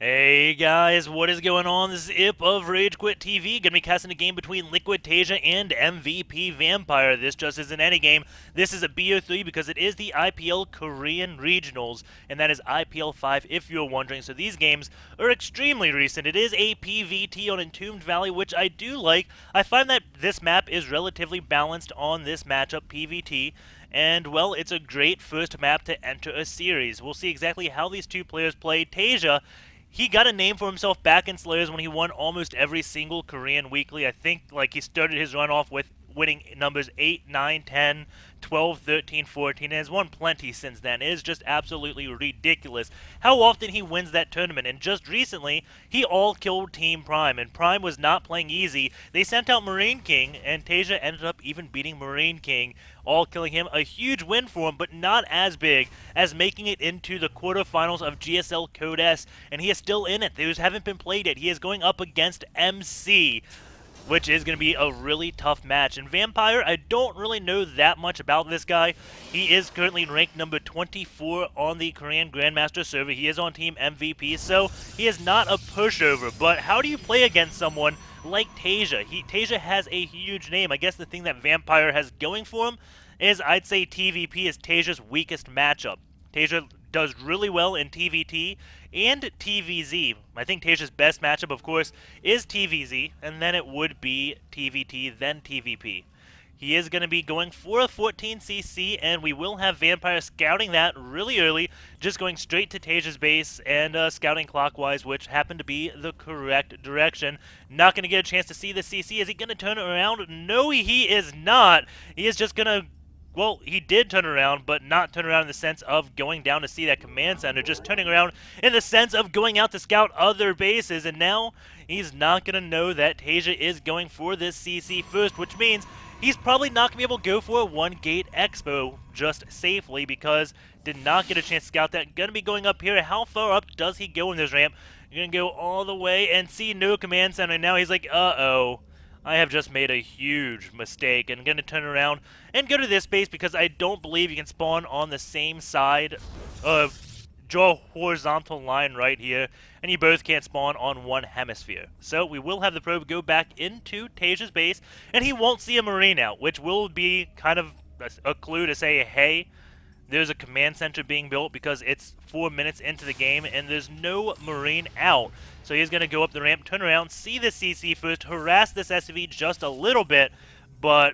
Hey guys, what is going on? This is Ip of Rage Quit TV. Gonna be casting a game between Liquid Taeja and MVP.Vampire. This just isn't any game. This is a BO3 because it is the IPL Korean Regionals, and that is IPL5 if you're wondering. So these games are extremely recent. It is a PVT on Entombed Valley, which I do like. I find that this map is relatively balanced on this matchup, PVT. And, well, it's a great first map to enter a series. We'll see exactly how these two players play. Taeja, he got a name for himself back in Slayers when he won almost every single Korean weekly. I think like he started his run off with winning numbers 8, 9, 10, 12, 13, 14, and has won plenty since then. It is just absolutely ridiculous how often he wins that tournament. And just recently, he all-killed Team Prime, and Prime was not playing easy. They sent out Marine King, and Taeja ended up even beating Marine King, all killing him. A huge win for him, but not as big as making it into the quarterfinals of GSL Code S, and he is still in it. Those haven't been played yet. He is going up against MC, which is going to be a really tough match. And Vampire, I don't really know that much about this guy. He is currently ranked number 24 on the Korean Grandmaster server. He is on Team MVP, so he is not a pushover. But how do you play against someone like Taeja? Taeja has a huge name. I guess the thing that Vampire has going for him is I'd say TVP is Taeja's weakest matchup. Taeja does really well in TVT and TVZ. I think Taeja's best matchup, of course, is TVZ, and then it would be TVT, then TVP. He is going to be going for a 14cc, and we will have Vampire scouting that really early, just going straight to Taeja's base and scouting clockwise, which happened to be the correct direction. Not going to get a chance to see the CC. Is he going to turn it around? No, he is not. He is just going to, well, he did turn around, but not turn around in the sense of going down to see that command center, just turning around in the sense of going out to scout other bases, and now he's not going to know that Taeja is going for this CC first, which means he's probably not going to be able to go for a one-gate expo just safely because did not get a chance to scout that. Going to be going up here. How far up does he go in this ramp? You're going to go all the way and see no command center, and now he's like, uh-oh. I have just made a huge mistake and I'm going to turn around and go to this base because I don't believe you can spawn on the same side. Draw a horizontal line right here, and you both can't spawn on one hemisphere. So we will have the probe go back into Taeja's base, and he won't see a Marine out, which will be kind of a clue to say, hey, there's a command center being built because it's 4 minutes into the game and there's no Marine out. So he's going to go up the ramp, turn around, see the CC first, harass this SUV just a little bit, but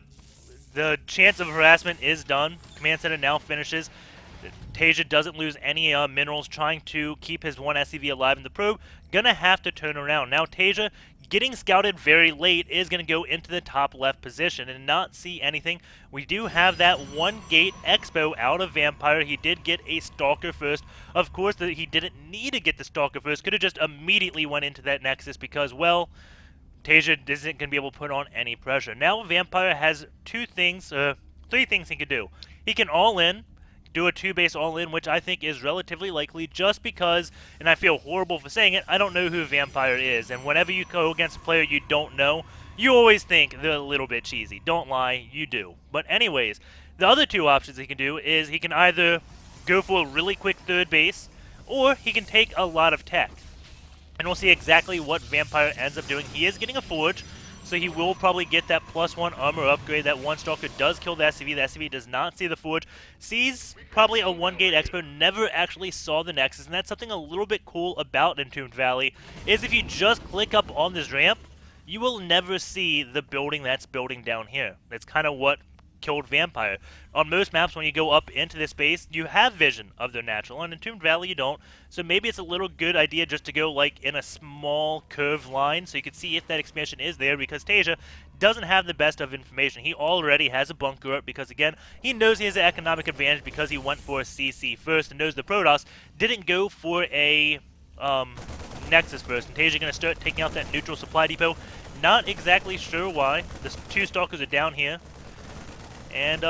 the chance of harassment is done. Command center now finishes. Taeja doesn't lose any minerals trying to keep his one SCV alive in the probe. Gonna have to turn around. Now Taeja, getting scouted very late, is gonna go into the top left position and not see anything. We do have that one gate expo out of Vampire. He did get a Stalker first. Of course, he didn't need to get the Stalker first. Could have just immediately went into that Nexus because, well, Taeja isn't going to be able to put on any pressure. Now Vampire has three things he can do. He can all in, do a 2-base all-in, which I think is relatively likely just because, and I feel horrible for saying it, I don't know who Vampire is. And whenever you go against a player you don't know, you always think they're a little bit cheesy. Don't lie, you do. But anyways, the other two options he can do is he can either go for a really quick 3rd base, or he can take a lot of tech. And we'll see exactly what Vampire ends up doing. He is getting a Forge, so he will probably get that +1 armor upgrade. That one Stalker does kill the SCV. The SCV does not see the Forge. Sees probably a 1-gate expo, never actually saw the Nexus. And that's something a little bit cool about Entombed Valley, is if you just click up on this ramp, you will never see the building that's building down here. That's kind of what killed Vampire. On most maps, when you go up into this base, you have vision of their natural. On Entombed Valley, you don't. So maybe it's a little good idea just to go like in a small curved line so you can see if that expansion is there, because Taeja doesn't have the best of information. He already has a bunker up because, again, he knows he has an economic advantage because he went for a CC first and knows the Protoss didn't go for a Nexus first. And Taeja going to start taking out that neutral supply depot. Not exactly sure why. The 2 Stalkers are down here. And,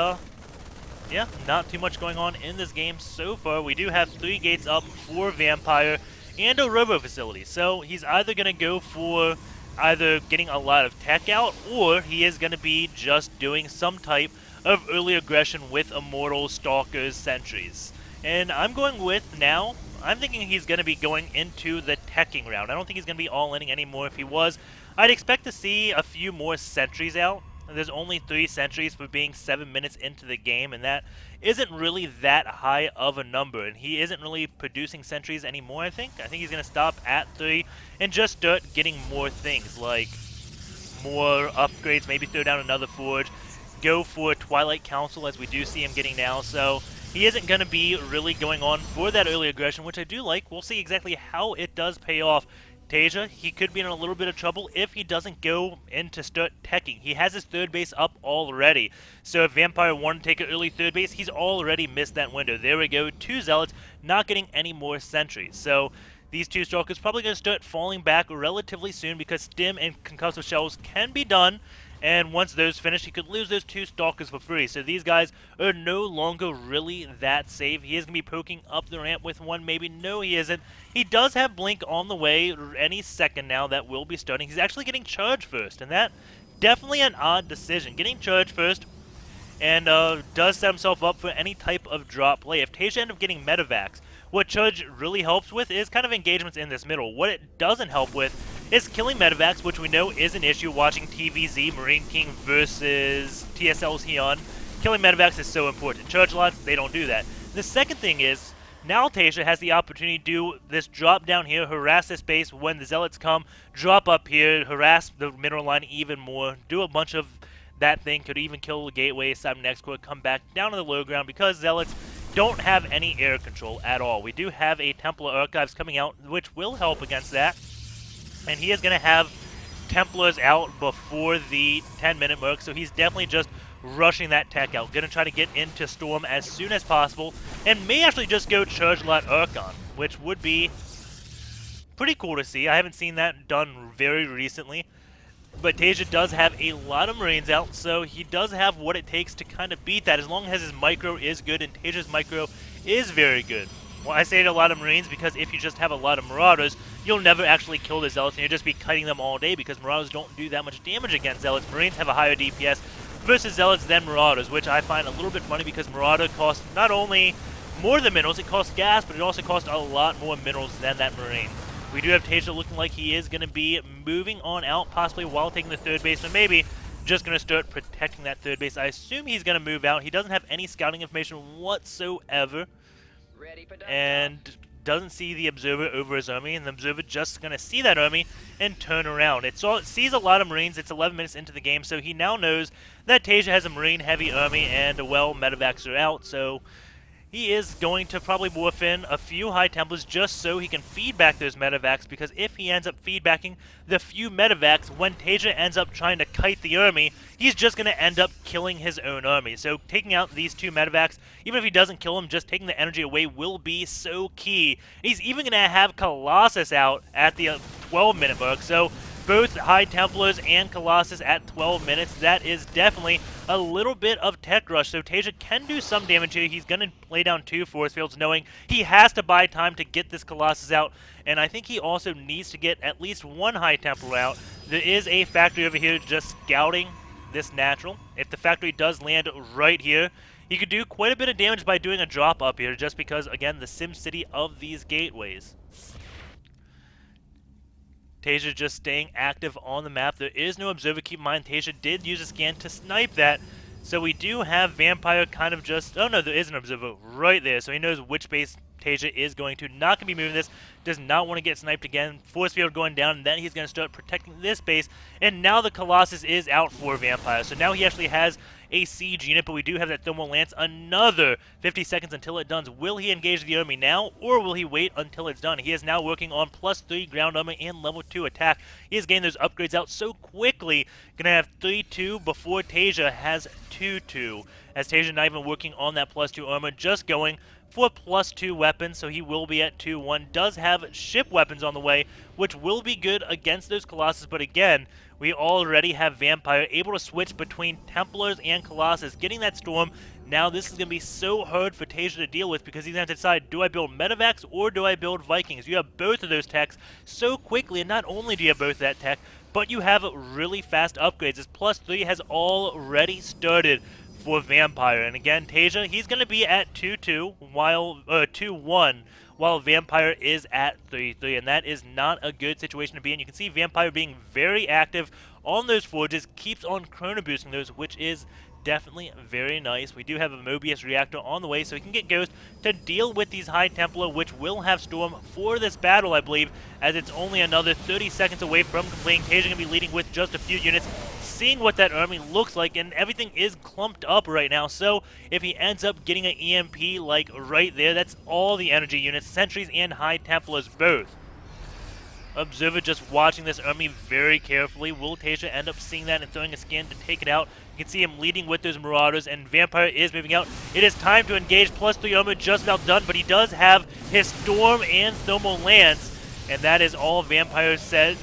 yeah, not too much going on in this game so far. We do have 3 gates up for Vampire and a robo facility. So he's either going to go for either getting a lot of tech out, or he is going to be just doing some type of early aggression with Immortals, Stalkers, Sentries. And I'm going with now, I'm thinking he's going to be going into the teching round. I don't think he's going to be all-inning anymore. If he was, I'd expect to see a few more sentries out. There's only 3 sentries for being 7 minutes into the game, and that isn't really that high of a number. And he isn't really producing sentries anymore, I think. I think he's going to stop at 3 and just start getting more things, like more upgrades, maybe throw down another forge, go for Twilight Council as we do see him getting now. So he isn't going to be really going on for that early aggression, which I do like. We'll see exactly how it does pay off. Taeja, he could be in a little bit of trouble if he doesn't go in to start teching. He has his third base up already. So if Vampire wanted to take an early third base, he's already missed that window. There we go, 2 Zealots, not getting any more sentries. So these 2 Stalkers probably going to start falling back relatively soon because Stim and Concussive Shells can be done. And once those finish, he could lose those 2 Stalkers for free. So these guys are no longer really that safe. He is going to be poking up the ramp with one, maybe. No, he isn't. He does have Blink on the way any second now that will be starting. He's actually getting charged first, and that definitely an odd decision. Getting charged first and does set himself up for any type of drop play. If Taeja ends up getting Metavax, what Charge really helps with is kind of engagements in this middle. What it doesn't help with is killing Metavax, which we know is an issue watching TVZ, Marine King versus TSL's Heon. Killing Metavax is so important. Charge lots, they don't do that. The second thing is, now Taeja has the opportunity to do this drop down here, harass this base when the Zealots come, drop up here, harass the mineral line even more, do a bunch of that thing, could even kill the gateway, Cyber Next Core, come back down to the low ground because Zealots don't have any air control at all. We do have a Templar Archives coming out, which will help against that. And he is going to have Templars out before the 10-minute mark, so he's definitely just rushing that tech out. Going to try to get into Storm as soon as possible, and may actually just go Charge Lot Archon, which would be pretty cool to see. I haven't seen that done very recently. But Taeja does have a lot of Marines out, so he does have what it takes to kind of beat that, as long as his micro is good, and Taeja's micro is very good. Well, I say a lot of Marines because if you just have a lot of Marauders, you'll never actually kill the Zealots, and you'll just be kiting them all day because Marauders don't do that much damage against Zealots. Marines have a higher DPS versus Zealots than Marauders, which I find a little bit funny because Marauder costs not only more than minerals, it costs gas, but it also costs a lot more minerals than that Marine. We do have Taeja looking like he is going to be moving on out, possibly while taking the third base, or maybe just going to start protecting that third base. I assume he's going to move out. He doesn't have any scouting information whatsoever, and doesn't see the Observer over his army, and the Observer just going to see that army and turn around. It sees a lot of Marines. It's 11 minutes into the game, so he now knows that Taeja has a Marine-heavy army, and, well, Metavacs are out, so he is going to probably morph in a few High Templars just so he can feed back those Metavacs, because if he ends up feedbacking the few Metavacs, when Taeja ends up trying to kite the army, he's just going to end up killing his own army. So taking out these 2 Metavacs, even if he doesn't kill them, just taking the energy away will be so key. He's even going to have Colossus out at the 12-minute mark, so both High Templars and Colossus at 12 minutes. That is definitely a little bit of tech rush, so Taeja can do some damage here. He's going to lay down 2 force fields, knowing he has to buy time to get this Colossus out, and I think he also needs to get at least 1 High Templar out. There is a factory over here just scouting this natural. If the factory does land right here, he could do quite a bit of damage by doing a drop up here, just because, again, the Sim City of these gateways. Taeja just staying active on the map. There is no Observer. Keep in mind, Taeja did use a scan to snipe that. So we do have Vampire kind of just... Oh no, there is an Observer right there. So he knows which base Taeja is going to. Not going to be moving this. Does not want to get sniped again. Force field going down, and then he's going to start protecting this base. And now the Colossus is out for Vampire. So now he actually has a siege unit, but we do have that Thermal Lance. Another 50 seconds until it done. Will he engage the army now, or will he wait until it's done? He is now working on +3 ground armor and level 2 attack. He is getting those upgrades out so quickly. Gonna have 3-2 before Taeja has 2-2. As Taeja not even working on that +2 armor, just going for +2 weapons, so he will be at 2-1. Does have ship weapons on the way, which will be good against those Colossus, but again, we already have Vampire able to switch between Templars and Colossus, getting that Storm. Now this is going to be so hard for Taeja to deal with, because he's going to have to decide, do I build Metavacs or do I build Vikings? You have both of those techs so quickly, and not only do you have both that tech, but you have really fast upgrades. This +3 has already started for Vampire. And again, Taeja, he's going to be at 2-2, while 2-1, while Vampire is at 3-3, and that is not a good situation to be in. You can see Vampire being very active on those forges, keeps on chrono boosting those, which is definitely very nice. We do have a Mobius reactor on the way, so we can get Ghost to deal with these High Templar, which will have Storm for this battle, I believe, as it's only another 30 seconds away from completing. Taeja going to be leading with just a few units, seeing what that army looks like, and everything is clumped up right now. So if he ends up getting an EMP like right there, that's all the energy units, Sentries and High Templars both. Observer just watching this army very carefully. Will Taeja end up seeing that and throwing a scan to take it out? You can see him leading with those Marauders, and Vampire is moving out. It is time to engage. +3 armor just about done, but he does have his Storm and Thermal Lance, and that is all Vampire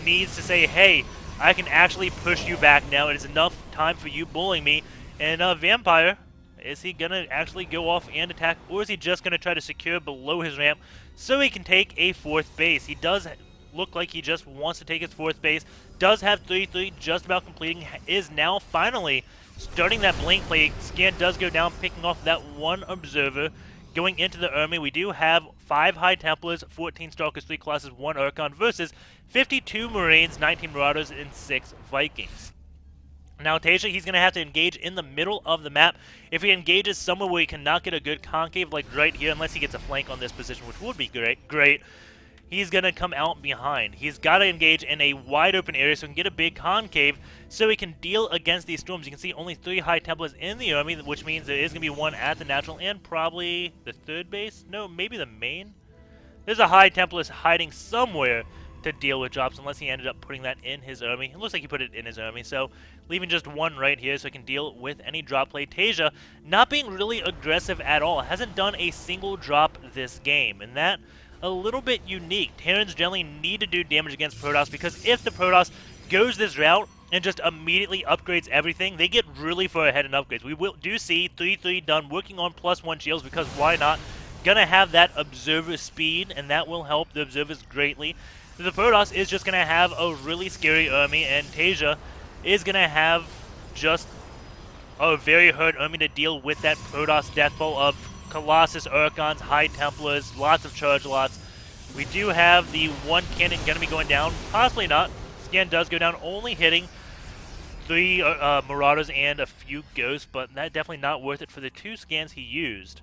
needs to say, hey, I can actually push you back now. It is enough time for you bullying me. And Vampire, is he going to actually go off and attack, or is he just going to try to secure below his ramp so he can take a 4th base? He does look like he just wants to take his 4th base. Does have 3-3, just about completing, is now finally starting that blink play. Scan does go down, picking off that one Observer. Going into the army, we do have 5 High Templars, 14 Stalkers, 3 Colossus, 1 Archon versus 52 Marines, 19 Marauders, and 6 Vikings. Now Taeja, he's going to have to engage in the middle of the map. If he engages somewhere where he cannot get a good concave, like right here, unless he gets a flank on this position, which would be great, he's going to come out behind. He's got to engage in a wide open area so he can get a big concave so he can deal against these storms. You can see only 3 High Templars in the army, which means there is going to be 1 at the natural and probably the 3rd base. No, maybe the main. There's a High Templar hiding somewhere to deal with drops, unless he ended up putting that in his army. It looks like he put it in his army, so leaving just 1 right here so he can deal with any drop play. Taeja not being really aggressive at all. Hasn't done a single drop this game, and that a little bit unique. Terrans generally need to do damage against Protoss, because if the Protoss goes this route and just immediately upgrades everything, they get really far ahead in upgrades. We do see 3-3 done working on +1 shields, because why not? Gonna have that Observer speed, and that will help the Observers greatly. The Protoss is just gonna have a really scary army, and Taeja is gonna have just a very hard army to deal with that Protoss deathfall of Colossus, Archons, High Templars, lots of charge lots. We do have the 1 cannon going to be going down. Possibly not. Scan does go down, only hitting 3 Marauders and a few Ghosts, but that definitely not worth it for the 2 scans he used.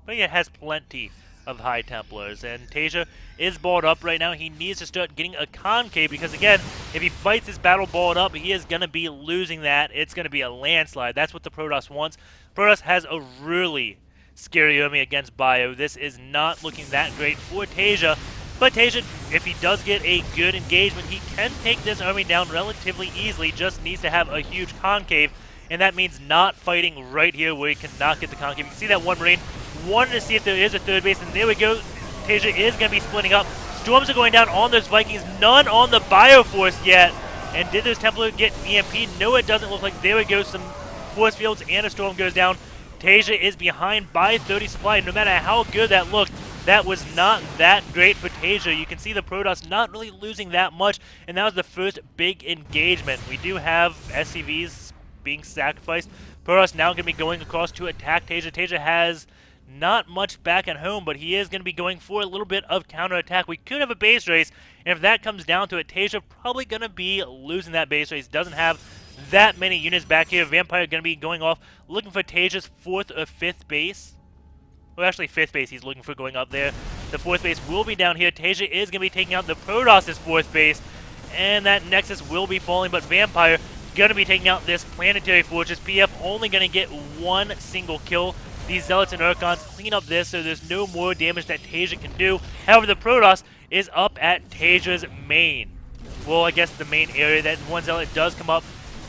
But yeah, has plenty of High Templars, and Taeja is balled up right now. He needs to start getting a concave, because again, if he fights this battle balled up, he is going to be losing that. It's going to be a landslide. That's what the Protoss wants. Protoss has a really scary army against Bio. This is not looking that great for Taeja, but Taeja, if he does get a good engagement, he can take this army down relatively easily. Just needs to have a huge concave, and that means not fighting right here where he cannot get the concave. You can see that 1 Marine wanted to see if there is a 3rd base, and there we go. Taeja is going to be splitting up. Storms are going down on those Vikings, none on the Bioforce yet. And did those Templar get EMP? No, it doesn't look like. There we go, some force fields and a storm goes down. Taeja is behind by 30 supply. No matter how good that looked, that was not that great for Taeja. You can see the Protoss not really losing that much, and that was the first big engagement. We do have SCVs being sacrificed. Protoss now going to be going across to attack Taeja. Taeja has not much back at home, but he is going to be going for a little bit of counterattack. We could have a base race, and if that comes down to it, Taeja probably going to be losing that base race. Doesn't have that many units back here. Vampire going to be going off, looking for Taeja's 4th or 5th base. Well, actually 5th base he's looking for going up there. The 4th base will be down here. Taeja is going to be taking out the Protoss' 4th base, and that Nexus will be falling, but Vampire going to be taking out this Planetary Fortress. PF only going to get 1 single kill. These Zealots and Archons clean up this, so there's no more damage that Taeja can do. However, the Protoss is up at Taeja's main. Well, I guess the main area. That 1 Zealot does come up.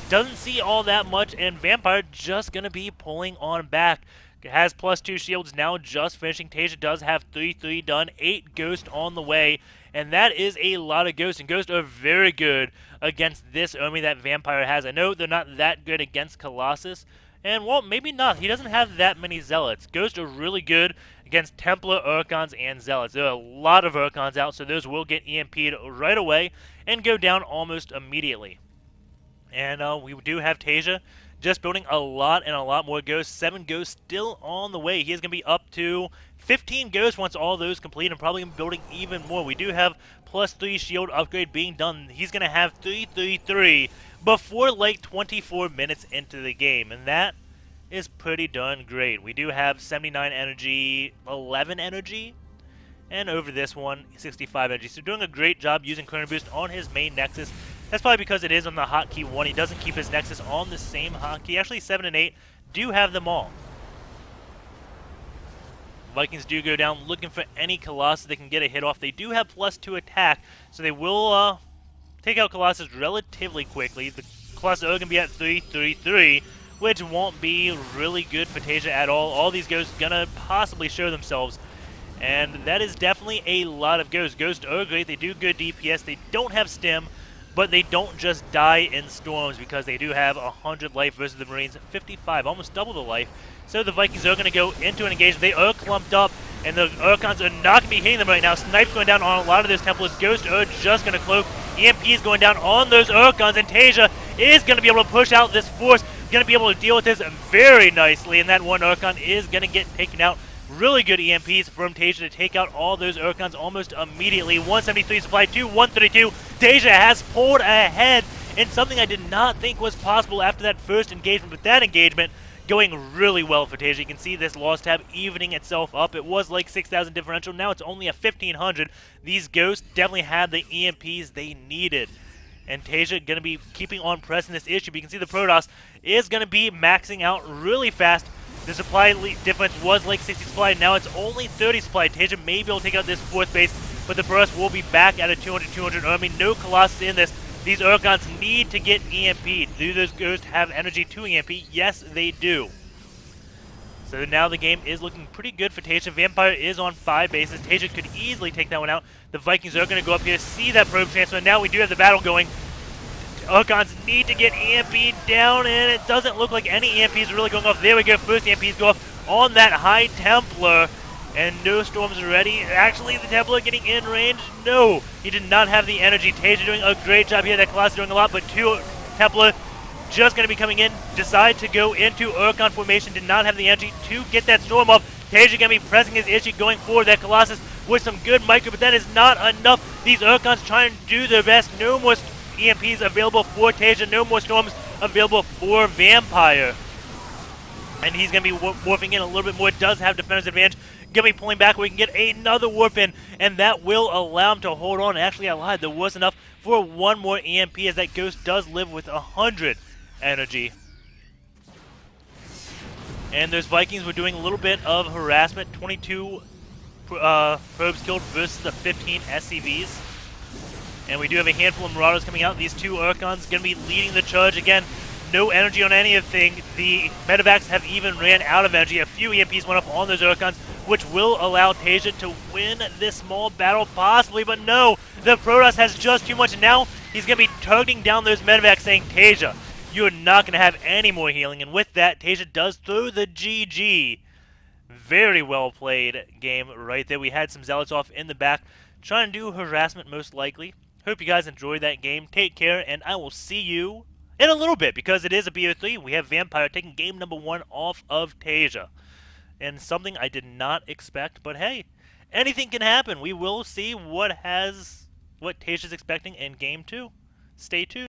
Doesn't see all that much, and Vampire just going to be pulling on back. Has +2 shields now, just finishing. Taeja does have 3-3 done, 8 Ghosts on the way, and that is a lot of Ghosts, and Ghosts are very good against this army that Vampire has. I know they're not that good against Colossus, and well, maybe not. He doesn't have that many Zealots. Ghosts are really good against Templar, Archons, and Zealots. There are a lot of Archons out, so those will get EMP'd right away and go down almost immediately. And we do have Taeja just building a lot and a lot more ghosts. 7 ghosts still on the way. He is going to be up to 15 ghosts once all those complete, and probably building even more. We do have +3 shield upgrade being done. He's going to have 333 before like 24 minutes into the game, and that is pretty darn great. We do have 79 energy, 11 energy, and over this one, 65 energy. So doing a great job using Chrono Boost on his main Nexus. That's probably because it is on the hotkey 1. He doesn't keep his Nexus on the same hotkey. Actually, 7 and 8 do have them all. Vikings do go down looking for any Colossus they can get a hit off. They do have +2 attack, so they will take out Colossus relatively quickly. The Colossus are going to be at 333, which won't be really good for Taeja at all. All these ghosts going to possibly show themselves. And that is definitely a lot of ghosts. Ghosts are great. They do good DPS. They don't have stim, but they don't just die in storms because they do have 100 life versus the Marines 55, almost double the life. So the Vikings are going to go into an engagement. They are clumped up, and the Archons are not going to be hitting them right now. Snipes going down on a lot of those Templars. Ghosts are just going to cloak. EMP is going down on those Archons, and Taeja is going to be able to push out this force. Going to be able to deal with this very nicely, and that one Archon is going to get taken out. Really good EMPs from Taeja to take out all those Archons almost immediately. 173 supply to 132. Taeja has pulled ahead in something I did not think was possible after that first engagement, but that engagement going really well for Taeja. You can see this loss tab evening itself up. It was like 6,000 differential. Now it's only a 1,500. These ghosts definitely had the EMPs they needed. And Taeja going to be keeping on pressing this issue. But you can see the Protoss is going to be maxing out really fast. The supply difference was like 60 supply. Now it's only 30 supply. Taeja may be able to take out this 4th base, but the Protoss will be back at a 200 army. No Colossus in this. These Archons need to get EMP'd. Do those ghosts have energy to EMP? Yes, they do. So now the game is looking pretty good for Taeja. Vampire is on 5 bases. Taeja could easily take that one out. The Vikings are going to go up here, see that probe transfer. Now we do have the battle going. Archons need to get EMP down, and it doesn't look like any EMPs are really going off. There we go. First EMPs go off on that High Templar, and no storms ready. Actually, the Templar getting in range. No, he did not have the energy. Taeja doing a great job here. That Colossus doing a lot, but 2 Templar just going to be coming in. Decide to go into Archon formation. Did not have the energy to get that storm off. Taeja going to be pressing his issue going forward. That Colossus with some good micro, but that is not enough. These Archons trying to do their best. No more EMPs available for Taeja. No more storms available for Vampire. And he's going to be warping in a little bit more. Does have defender's advantage. Going to be pulling back. We can get another warp in, and that will allow him to hold on. Actually, I lied. There was enough for one more EMP, as that Ghost does live with 100 energy. And those Vikings were doing a little bit of harassment. 22 probes killed versus the 15 SCVs. And we do have a handful of Marauders coming out. These 2 Archons going to be leading the charge. Again, no energy on anything. The Medivacs have even ran out of energy. A few EMPs went up on those Archons, which will allow Taeja to win this small battle, possibly. But no, the Protoss has just too much. And now he's going to be targeting down those Medivacs, saying, Taeja, you're not going to have any more healing. And with that, Taeja does throw the GG. Very well played game right there. We had some Zealots off in the back, trying to do harassment most likely. Hope you guys enjoyed that game. Take care, and I will see you in a little bit, because it is a BO3. We have Vampire taking game number 1 off of Taeja. And something I did not expect, but hey, anything can happen. We will see what Taeja's expecting in game 2. Stay tuned.